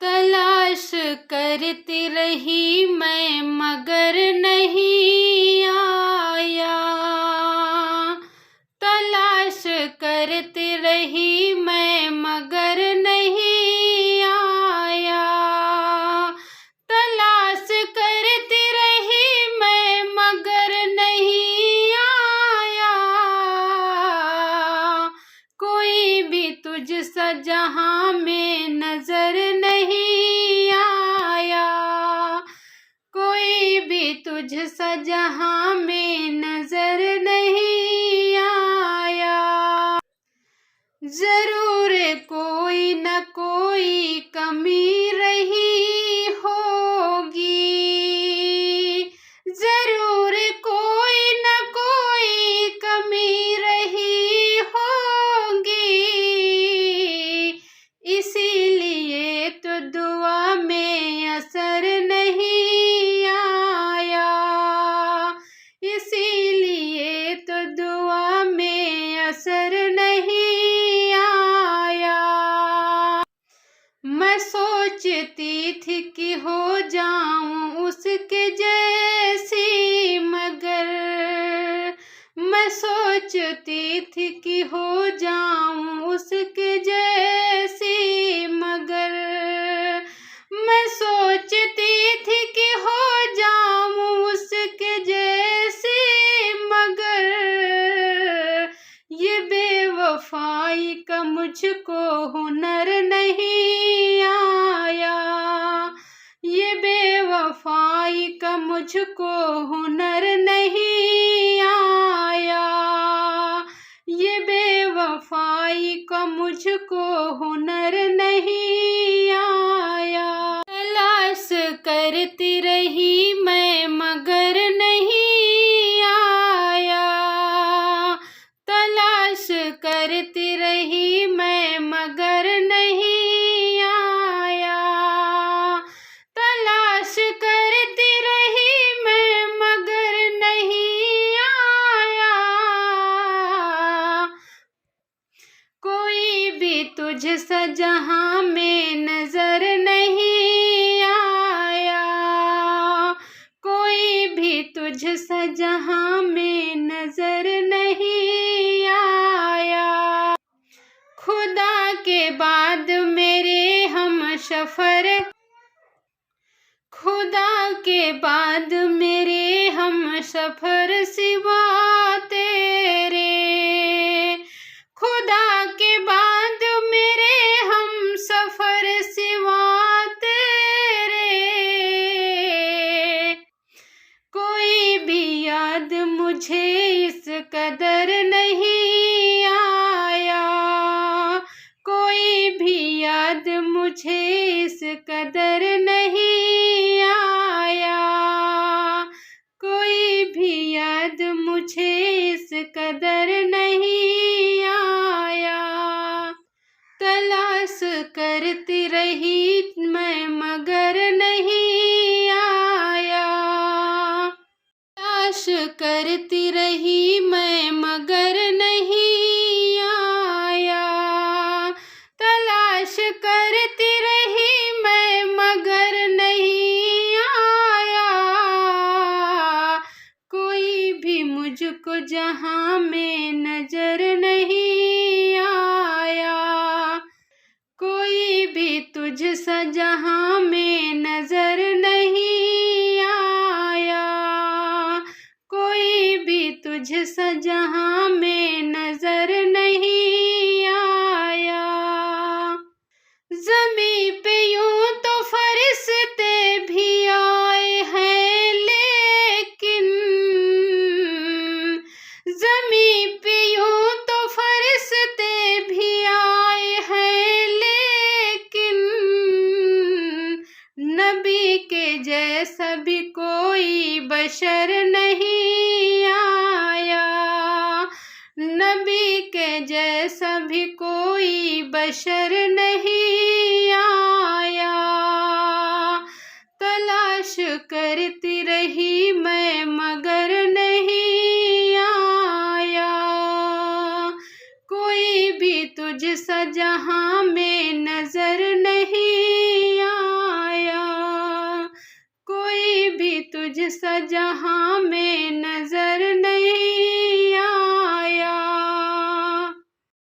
तलाश करती रही मैं मगर नहीं आया। तलाश करती रही मैं मगर नहीं आया। तलाश करती रही मैं मगर नहीं आया। कोई भी तुझ सा जहां में नजर नहीं आया। कोई भी तुझ सा जहां में नजर नहीं आया। जरूर कोई न कोई कमी रही होगी। जरूर कोई न कोई कमी रही होगी। इसीलिए तो दुआ में असर नहीं आया। इसीलिए तो दुआ में असर नहीं आया। मैं सोचती थी कि हो जाऊं उसके जैसी मगर। मैं सोचती थी कि हो जाऊं उसके जैसी मगर। मैं सोचती थी कि हो जाऊं उसके जैसी मगर। ये बेवफाई का मुझको हुनर नहीं आया। ये बेवफाई का मुझको हुनर नहीं आया। ये बेवफाई का मुझको हुनर नहीं आया। तलाश करती रही मैं मगर नहीं आया। तलाश करती रही मैं मगर नहीं आया। तलाश करती रही मैं मगर नहीं आया। कोई भी तुझ सा जहां में नजर नहीं आया। कोई भी तुझ सा जहां में नजर नहीं आया। खुदा के बाद मेरे हम सफर। खुदा के बाद मेरे हम सफर सिवा तेरे। खुदा के बाद मेरे हम सफर सिवा तेरे। कोई भी याद मुझे इस कदर नहीं आया। कोई भी याद मुझे इस कदर नहीं आया। कोई भी याद मुझे इस कदर नहीं आया। तलाश करती रही मैं मगर नहीं आया। तलाश करती रही मैं मगर नहीं आया। तलाश करती रही मैं मगर नहीं आया। कोई भी मुझको जहां में नजर नहीं आया। कोई भी तुझ सा जहां में नजर नहीं आया। कोई भी तुझ सा जहां में नजर नहीं आया। ज़मीं पे यूं तो फरिश्ते भी आए हैं लेकिन। ज़मीं पे यूं तो फरिश्ते भी आए हैं लेकिन। नबी के जैसा भी कोई बशर नहीं आया। नबी के जैसा भी कोई बशर नहीं आया। तलाश करती रही मैं मगर नहीं आया। कोई भी तुझ सा जहां में नजर नहीं आया। सा जहां में नजर नहीं